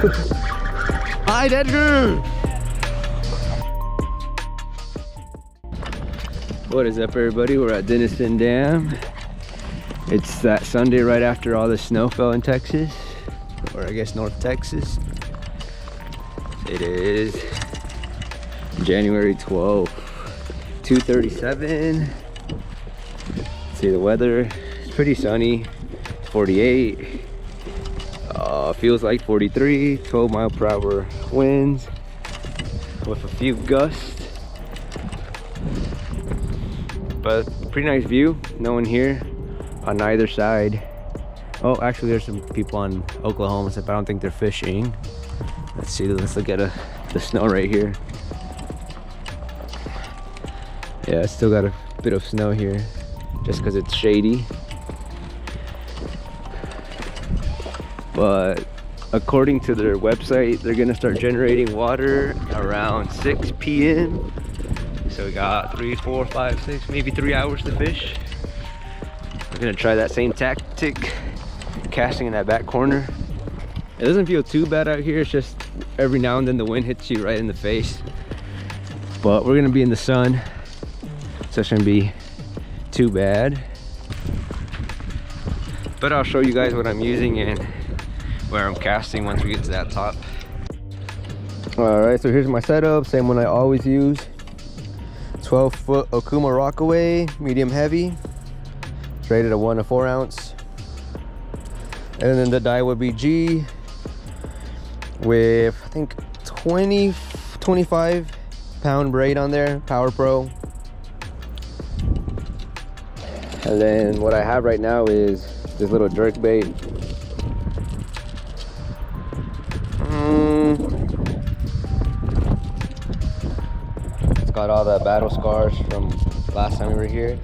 Hi, Edgar! What is up, everybody? We're at Denison Dam. It's that Sunday right after all the snow fell in Texas, or I guess North Texas. It is January 12th, 2:37. See the weather, it's pretty sunny. It's 48. Feels like 43, 12-mile-per-hour winds with a few gusts. But pretty nice view, no one here on either side. Oh, actually there's some people on Oklahoma side, but I don't think they're fishing. Let's see, let's look at the snow right here. Yeah, it's still got a bit of snow here just because it's shady. But according to their website, they're gonna start generating water around 6 p.m. So we got 3, 4, 5, 6, maybe 3 hours to fish. We're gonna try that same tactic, casting in that back corner. It doesn't feel too bad out here. It's just every now and then the wind hits you right in the face. But we're gonna be in the sun, so it shouldn't be too bad. But I'll show you guys what I'm using and where I'm casting once we get to that top. All right, so here's my setup, same one I always use. 12-foot OKUMA ROCKAWAY, medium heavy. It's rated a 1 to 4 ounce. And then the DAIWA BG with I think 25 pound braid on there, Power Pro. And then what I have right now is this little jerkbait. It's got all the battle scars from last time we were here.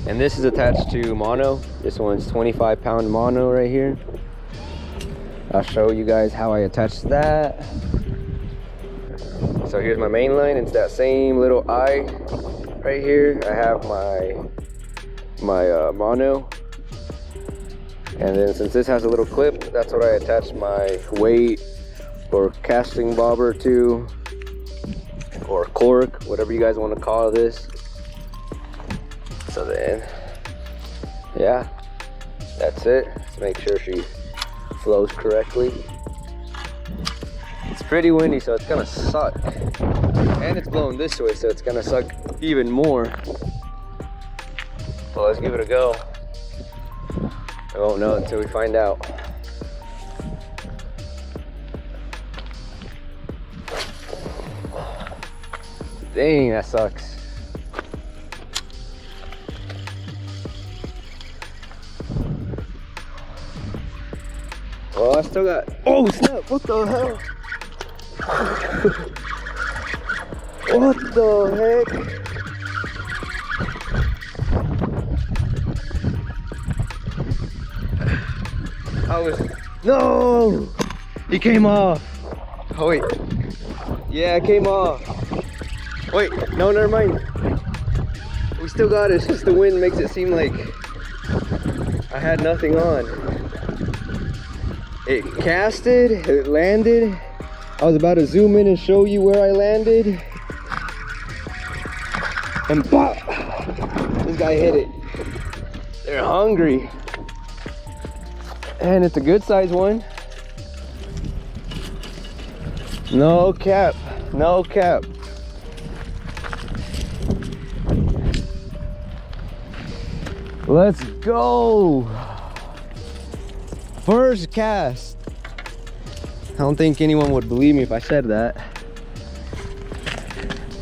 And this is attached to mono. This one's 25 pound mono right here. I'll show you guys how I attach that. So here's my main line. It's that same little eye right here. I have my mono. And then since this has a little clip, that's what I attach my weight or casting bobber to, or cork, whatever you guys want to call this. So then, yeah, that's it. Let's make sure she flows correctly. It's pretty windy, so it's gonna suck. And it's blowing this way, so it's gonna suck even more. So let's give it a go. I won't know until we find out. Dang, that sucks. Well, I still got, oh snap, what the hell? What the heck? No! He came off. Oh wait. Yeah, it came off. Wait, no, never mind. We still got it. It's just the wind makes it seem like I had nothing on. It casted, it landed. I was about to zoom in and show you where I landed. And pop! This guy hit it. They're hungry. And it's a good size one. No cap, no cap. Let's go. First cast. I don't think anyone would believe me if I said that.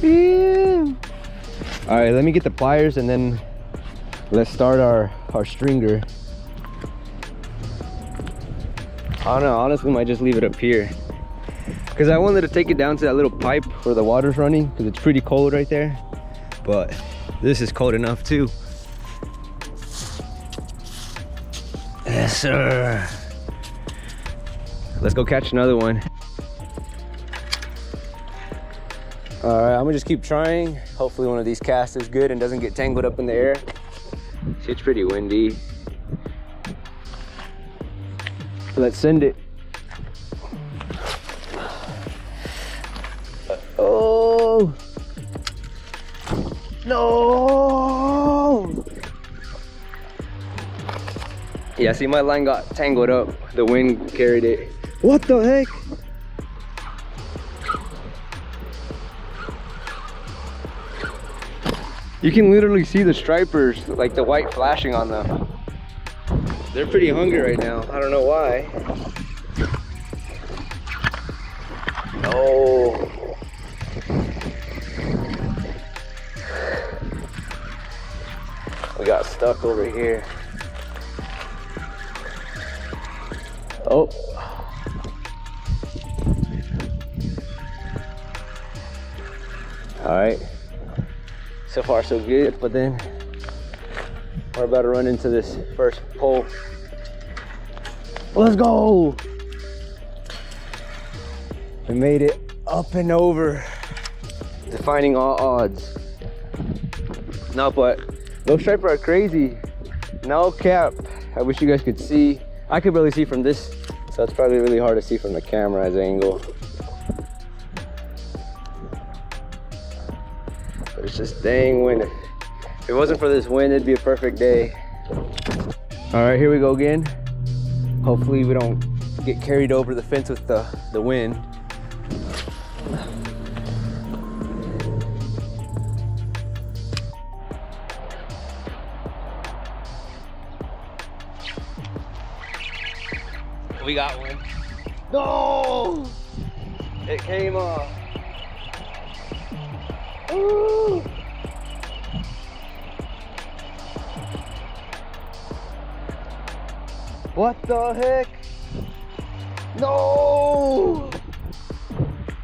Yeah. All right, let me get the pliers and then let's start our stringer. I don't know, honestly might just leave it up here because I wanted to take it down to that little pipe where the water's running because it's pretty cold right there, but this is cold enough too. Yes sir. Let's go catch another one. All right, I'm gonna just keep trying. Hopefully one of these casts is good and doesn't get tangled up in the air. It's pretty windy. Let's send it. No! Yeah, see, my line got tangled up. The wind carried it. What the heck? You can literally see the stripers, like the white flashing on them. They're pretty hungry right now. I don't know why. No. We got stuck over here. Oh. All right. So far so good, but then we're about to run into this first pole. Let's go. We made it up and over, defying all odds. No, but those stripers are crazy. No cap. I wish you guys could see. I could barely see from this, so it's probably really hard to see from the camera's angle. But it's just dang wind. If it wasn't for this wind, it'd be a perfect day. All right, here we go again. Hopefully we don't get carried over the fence with the wind. We got one. No! It came off. Ooh. What the heck? No!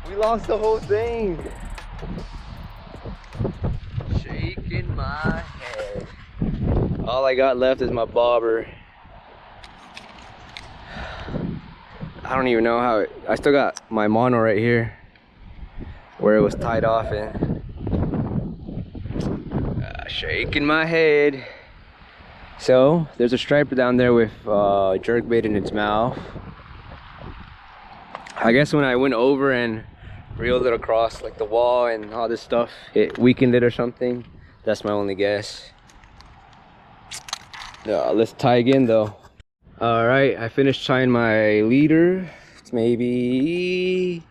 We lost the whole thing. Shaking my head. All I got left is my bobber. I don't even know how it, I still got my mono right here where it was tied off in. Shaking my head. So there's a striper down there with jerkbait in its mouth. I guess when I went over and reeled it across like the wall and all this stuff, it weakened it or something. That's my only guess. Let's tie again though. All right, I finished tying my leader. It's maybe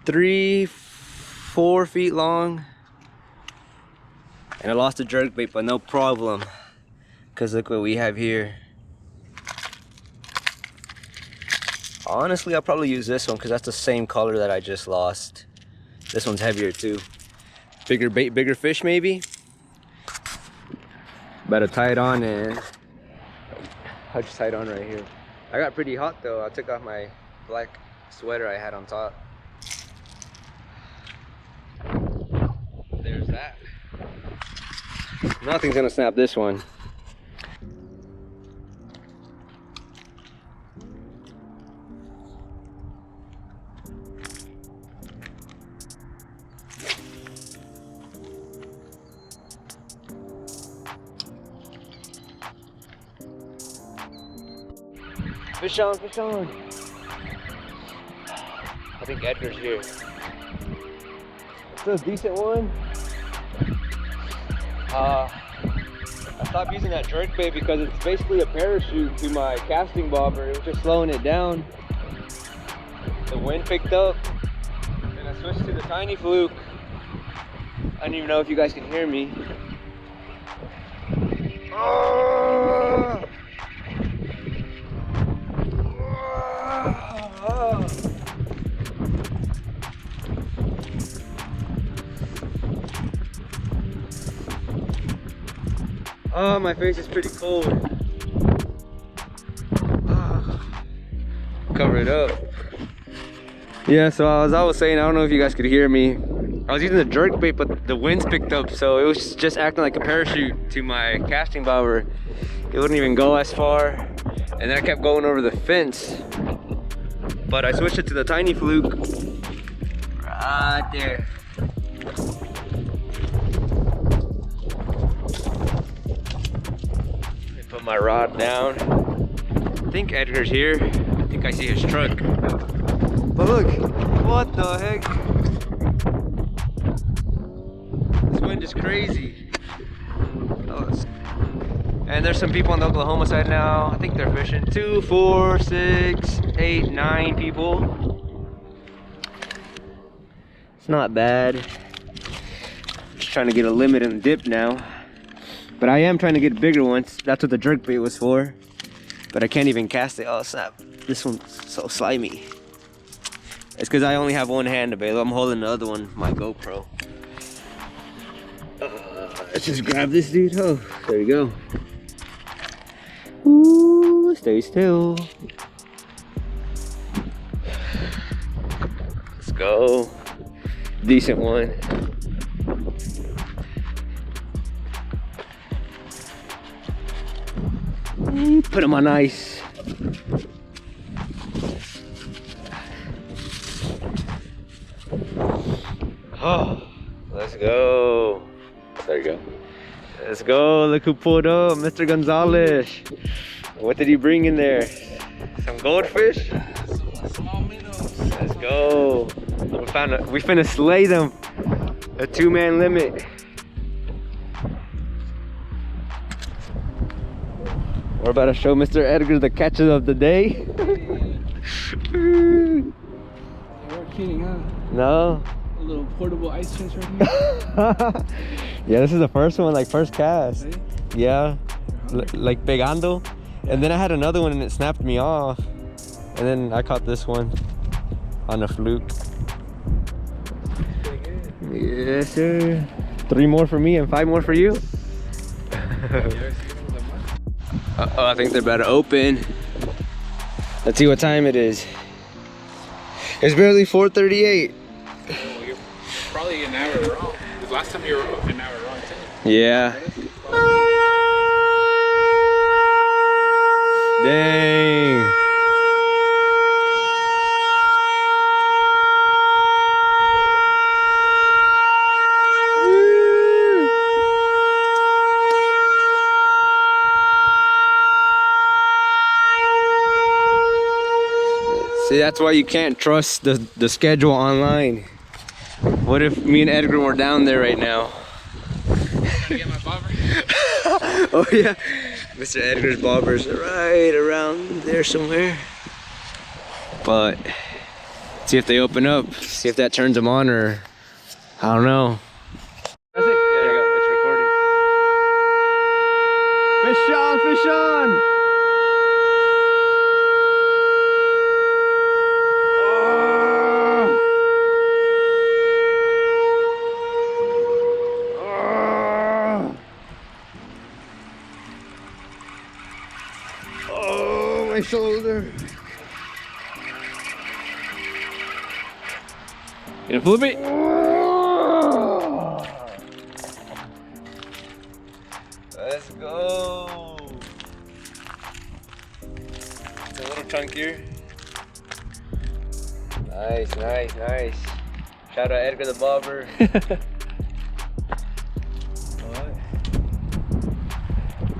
3-4 feet long. And I lost the jerkbait, but no problem. Cause look what we have here. Honestly, I'll probably use this one because that's the same color that I just lost. This one's heavier too. Bigger bait, bigger fish maybe. Better tie it on and I'll just tie it on right here. I got pretty hot though. I took off my black sweater I had on top. There's that. Nothing's gonna snap this one. Fish on, fish on. I think Edgar's here. It's a decent one. I stopped using that jerkbait because it's basically a parachute to my casting bobber. It was just slowing it down. The wind picked up and I switched to the tiny fluke. I don't even know if you guys can hear me. Oh! Oh, my face is pretty cold. Cover it up. Yeah, so as I was saying, I don't know if you guys could hear me. I was using the jerkbait, but the winds picked up, so it was just acting like a parachute to my casting bobber. It wouldn't even go as far. And then I kept going over the fence. But I switched it to the tiny fluke. Right there. Put my rod down. I think Edgar's here. I think I see his truck. But look, what the heck? This wind is crazy. Oh, and there's some people on the Oklahoma side now. I think they're fishing. 2, 4, 6, 8, 9 people. It's not bad. Just trying to get a limit in the dip now. But I am trying to get bigger ones. That's what the jerkbait was for. But I can't even cast it. Oh snap. This one's so slimy. It's because I only have one hand available. I'm holding the other one, my GoPro. Let's just grab this dude. Oh, there you go. Ooh, stay still. Let's go. Decent one. Put him on ice. Oh, let's go. There you go. Let's go. Look who pulled up, Mr. Gonzalez. What did he bring in there? Some goldfish? Small minnows. Let's go. We finna slay them. A 2-man limit. We're about to show Mr. Edgar the catches of the day. You weren't kidding, huh? No. A little portable ice chest right here. Yeah, this is the first one, like first cast. Hey? Yeah, like pegando. And then I had another one and it snapped me off. And then I caught this one on a fluke. Yes, sir. 3 more for me and 5 more for you. Uh-oh, I think they're about to open. Let's see what time it is. It's barely 4:38. Oh, you're probably an hour wrong. Because last time you were an hour wrong too. Yeah. Dang. See, that's why you can't trust the schedule online. What if me and Edgar were down there right now? Trying to get my bobber. Oh yeah, Mr. Edgar's bobber's right around there somewhere. But see if they open up, see if that turns them on, or I don't know. That's it. There you go. It's recording. Fish on, fish on. My shoulder. Gonna flip it. Let's go. It's a little chunkier. Nice, nice, nice. Shout out Edgar the bobber. What?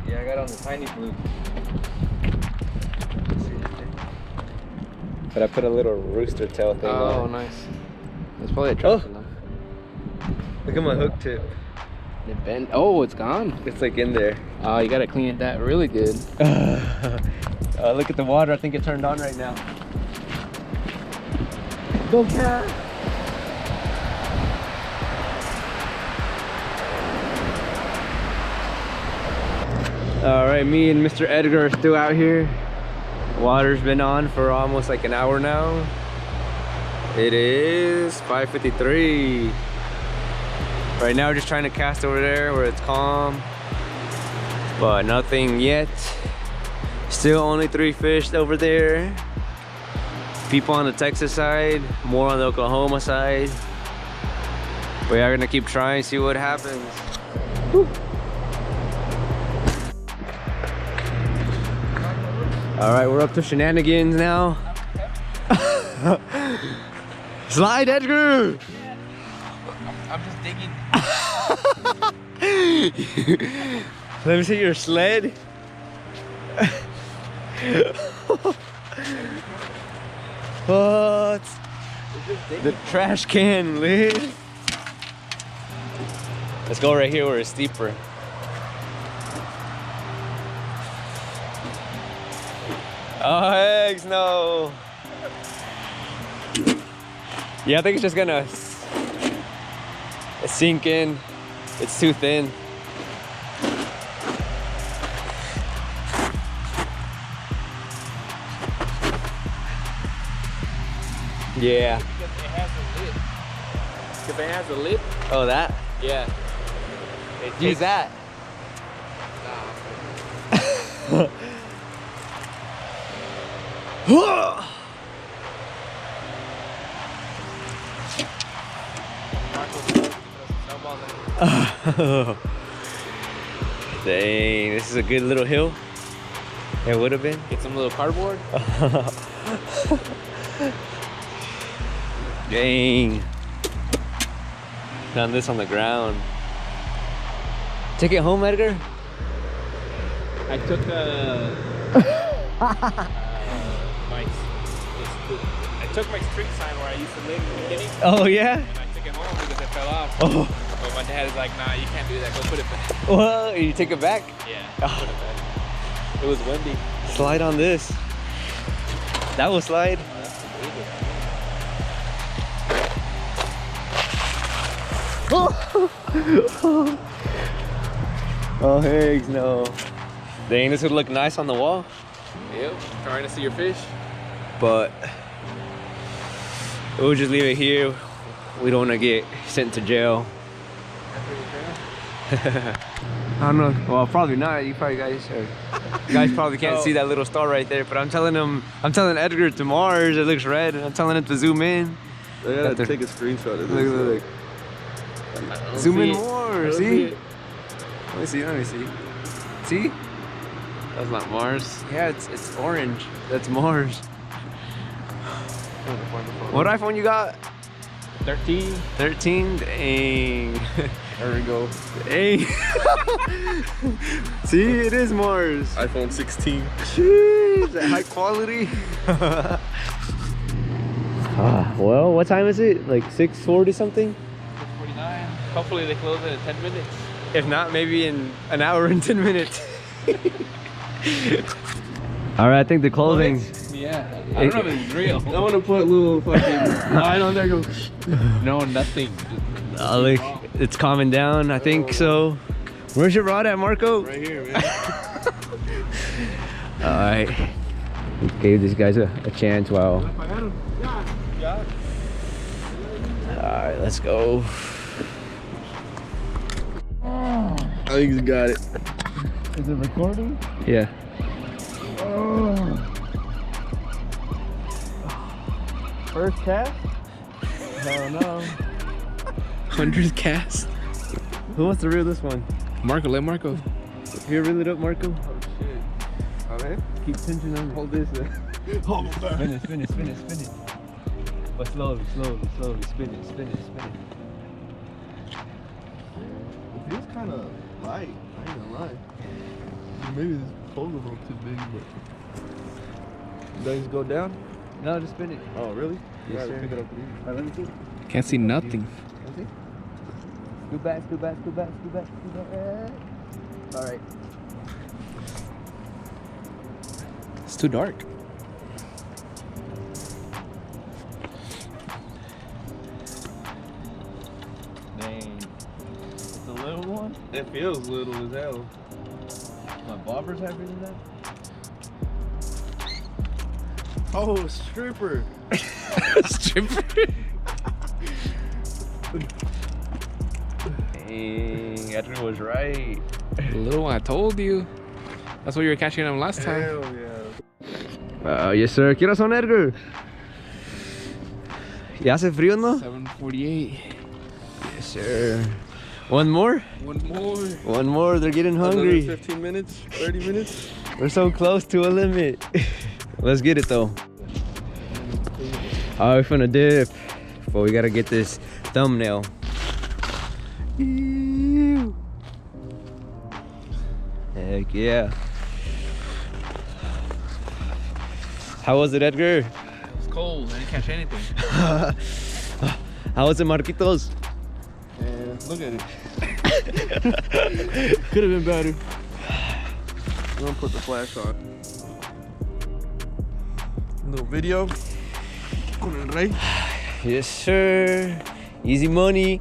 Yeah, I got on the tiny fluke. But I put a little rooster tail thing on. Oh, nice. That's probably a trap. Oh. Look at my hook tip. It bent. Oh, it's gone. It's like in there. Oh, you gotta clean that really good. Look at the water. I think it turned on right now. Go cat. All right, me and Mr. Edgar are still out here. Water's been on for almost like an hour now. It is 5:53. Right now we're just trying to cast over there where it's calm, but nothing yet. Still only 3 fish over there. People on the Texas side, more on the Oklahoma side. We are gonna keep trying, see what happens. Whew. All right, we're up to shenanigans now. Slide, Edgar! I'm just digging. Let me see your sled. What? The trash can lid. Let's go right here where it's steeper. Oh, heck no. Yeah, I think it's just gonna sink in. It's too thin. Yeah. Because it has a lid. If it has a lid. Oh, that? Yeah. Use that. Dang, this is a good little hill. It would have been. Get some little cardboard. Dang. Found this on the ground. Take it home, Edgar. I took I took my string sign where I used to live in the beginning. Oh yeah? And I took it home because it fell off. Oh. But my dad is like, nah, you can't do that. Go put it back. Well, you take it back? Yeah. Oh. Put it back. It was windy. Slide on this. That will slide. Oh, heck no. Dang, this would look nice on the wall. Yep. Trying to see your fish. But we'll just leave it here. We don't want to get sent to jail. I don't know. Well, probably not. You guys probably can't see that little star right there. But I'm telling Edgar to Mars. It looks red. And I'm telling him to zoom in. I gotta take a screenshot of this. Look. Zoom in more. See? Let me see. See? That's not Mars. Yeah, it's orange. That's Mars. What iPhone you got? 13. 13? Dang. There we go. Dang. See, it is Mars. iPhone 16. Jeez, that high quality. Well, what time is it? Like 6:40 something? 6:49. Hopefully they close it in 10 minutes. If not, maybe in an hour and 10 minutes. All right, I think the closing. Yeah. I don't know if it's real. I want to put a little fucking line on there. Go. No, nothing. It's calming down, I think so. Where's your rod at, Marco? Right here, man. All right. Gave these guys a chance while. All right, let's go. I think you got it. Is it recording? Yeah. First cast? No, no. 100th cast? Who wants to reel this one? Marco, let Marco. Here, reel it up, Marco. Oh shit. Alright. Keep tension on. Hold this. Hold it back. Spin it. But slowly. Spin it. It feels kind of light. I ain't gonna lie. Maybe this pole's a little too big, but. Does it go down? No, just spin it. Oh, really? Yes, Alright, sir. pick it up. All right, let me see. Can't see nothing. Let me see. Scoot back. All right. It's too dark. Dang. It's a little one. It feels little as hell. My bobber's heavier than that. Oh, stripper. Stripper. Dang, Edgar was right. Little one, I told you. That's what you were catching them last time. Hell yeah. Yes, sir. ¿Qué horas son, Edgar? ¿Ya hace frío, no? 7:48. Yes, sir. One more? One more. They're getting hungry. Another 15 minutes, 30 minutes. We're so close to a limit. Let's get it, though. Oh, we're finna dip. But we gotta get this thumbnail. Ew. Heck yeah. How was it, Edgar? It was cold. I didn't catch anything. How was it, Marquitos? And look at it. Could have been better. I'm gonna put the flash on. Little video. Con el Rey. Yes, sir. Easy money.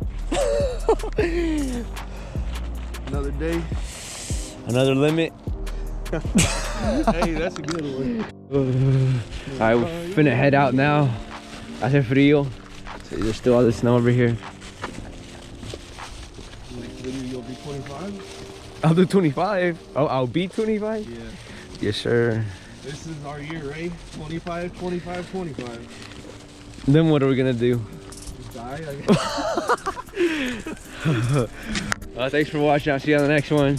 Another day. Another limit. Hey, that's a good one. Alright, we're finna head out now. Hace frío. So there's still all the snow over here. You'll be 25? I'll do 25. Oh, I'll be 25? Yeah. Yes, sir. This is our year, Ray. 25, 25, 25. Then what are we gonna do? Just die, I guess. Thanks for watching. I'll see you on the next one.